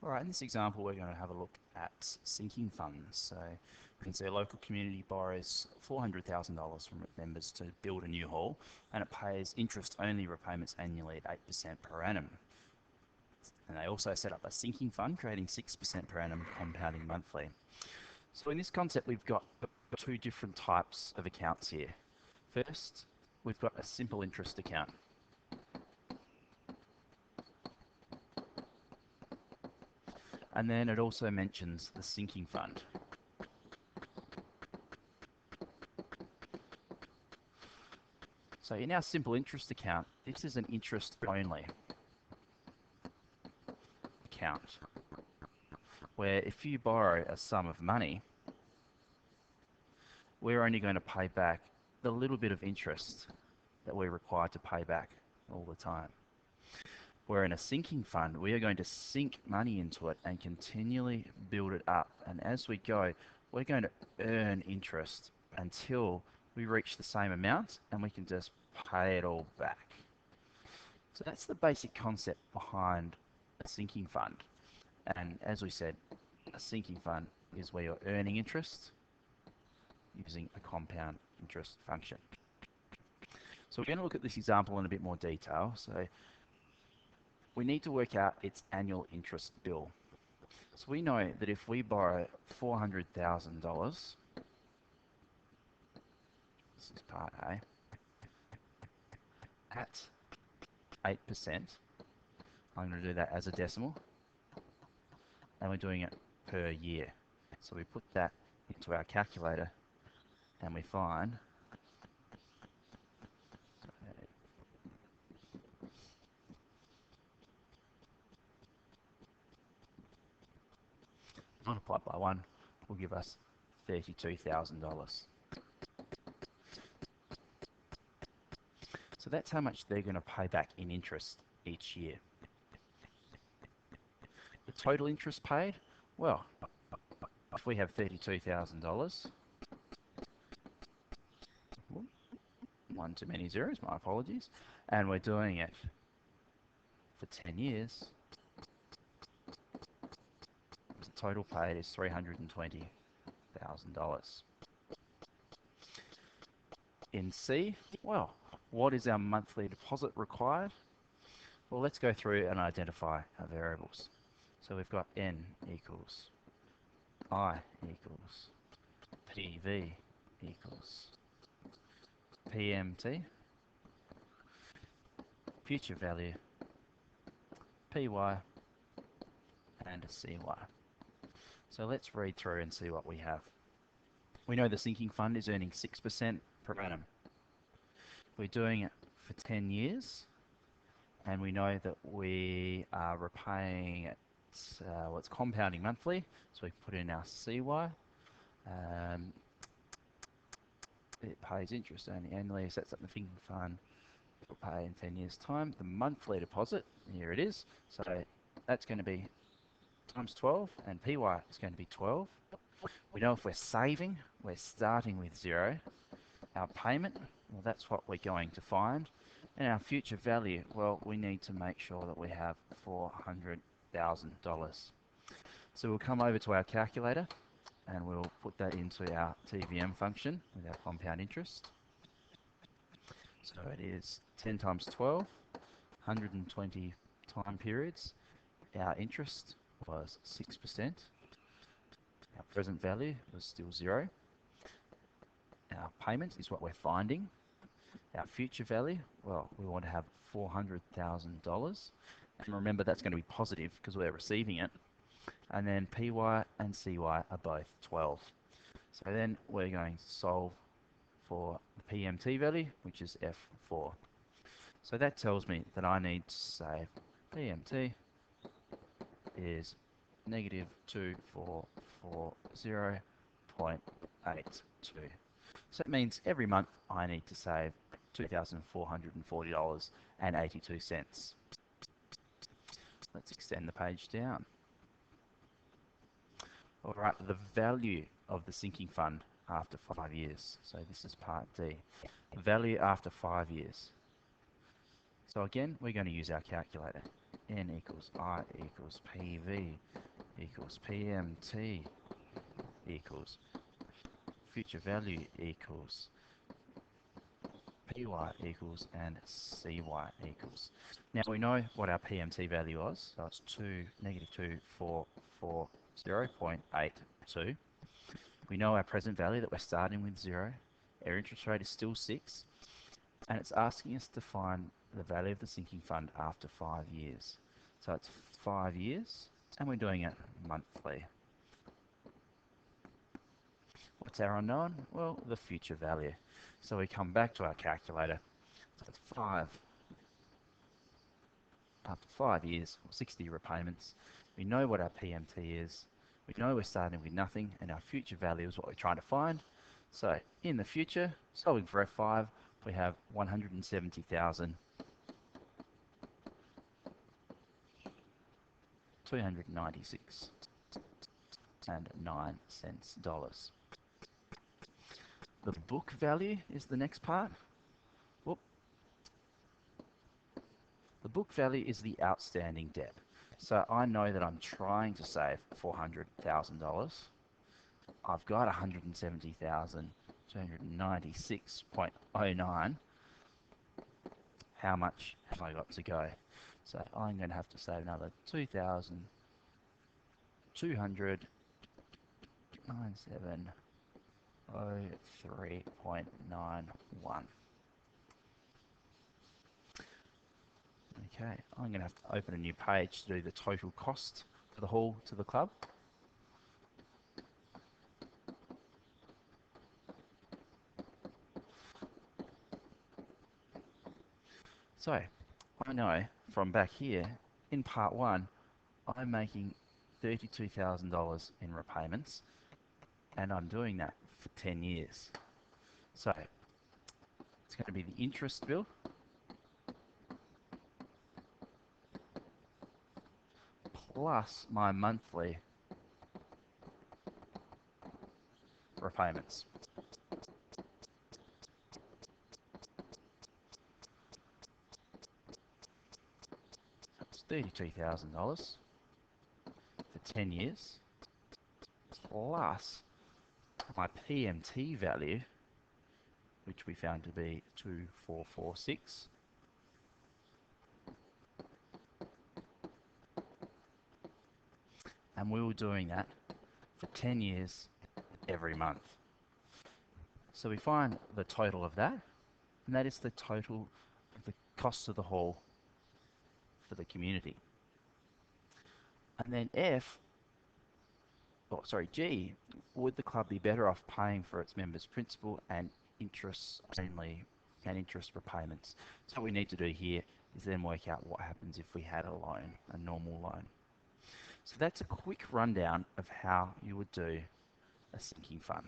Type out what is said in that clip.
All right, in this example, we're going to have a look at sinking funds. So we can see a local community borrows $400,000 from members to build a new hall, and it pays interest-only repayments annually at 8% per annum. And they also set up a sinking fund, creating 6% per annum, compounding monthly. So in this concept, we've got two different types of accounts here. First, we've got a simple interest account. And then it also mentions the sinking fund. So in our simple interest account, this is an interest-only account, where if you borrow a sum of money, we're only going to pay back the little bit of interest that we're required to pay back all the time. Where in a sinking fund, we are going to sink money into it and continually build it up. And as we go, we're going to earn interest until we reach the same amount and we can just pay it all back. So that's the basic concept behind a sinking fund. And as we said, a sinking fund is where you're earning interest using a compound interest function. So we're going to look at this example in a bit more detail. So we need to work out its annual interest bill. So we know that if we borrow $400,000, this is part A, at 8%, I'm going to do that as a decimal, and we're doing it per year. So we put that into our calculator and we find multiplied by 1 will give us $32,000. So that's how much they're going to pay back in interest each year. The total interest paid, well, if we have $32,000, one too many zeros, my apologies, and we're doing it for 10 years, the total paid is $320,000. In C, well, what is our monthly deposit required? Well, let's go through and identify our variables. So we've got N equals I equals PV equals PMT, future value, PY, and CY. So let's read through and see what we have. We know the sinking fund is earning 6% per annum. We're doing it for 10 years, and we know that we are repaying it, it's compounding monthly, so we put in our CY. It pays interest only annually, sets up the sinking fund, it'll pay in 10 years time. The monthly deposit, here it is, so that's going to be times 12, and PY is going to be 12. We know if we're saving, we're starting with 0. Our payment, well, that's what we're going to find. And our future value, well, we need to make sure that we have $400,000. So we'll come over to our calculator and we'll put that into our TVM function with our compound interest. So it is 10 times 12, 120 time periods. Our interest was 6%. Our present value was still 0. Our payment is what we're finding. Our future value, well, we want to have $400,000. And remember, that's going to be positive because we're receiving it. And then PY and CY are both 12. So then we're going to solve for the PMT value, which is F4. So that tells me that I need to say PMT is negative 2440.82. So that means every month I need to save $2,440.82. Let's extend the page down. All right, the value of the sinking fund after 5 years. So this is part D. Value after 5 years. So again, we're going to use our calculator. N equals I equals PV equals PMT equals future value equals PY equals and CY equals. Now we know what our PMT value was, so it's -2,440.82. We know our present value that we're starting with 0. Our interest rate is still 6, and it's asking us to find the value of the sinking fund after 5 years. So it's 5 years, and we're doing it monthly. What's our unknown? Well, the future value. So we come back to our calculator. So it's 5. After 5 years, 60 repayments, we know what our PMT is. We know we're starting with nothing, and our future value is what we're trying to find. So in the future, solving for F5, we have 170,296 and 9 cents dollars. The book value is the next part. Whoop. The book value is the outstanding debt. So I know that I'm trying to save $400,000. I've got 170,296.09. How much have I got to go? So I'm going to have to save another 2,297.03.91. Okay, I'm going to have to open a new page to do the total cost for the haul to the club. So, I know from back here, in part 1, I'm making $32,000 in repayments, and I'm doing that for 10 years. So, it's going to be the interest bill plus my monthly repayments. It's $32,000 for 10 years plus my PMT value, which we found to be 2,446. And we were doing that for 10 years every month. So we find the total of that, and that is the total of the cost of the haul for the community. And then G, would the club be better off paying for its members' principal and interest only and interest repayments? So what we need to do here is then work out what happens if we had a loan, a normal loan. So that's a quick rundown of how you would do a sinking fund.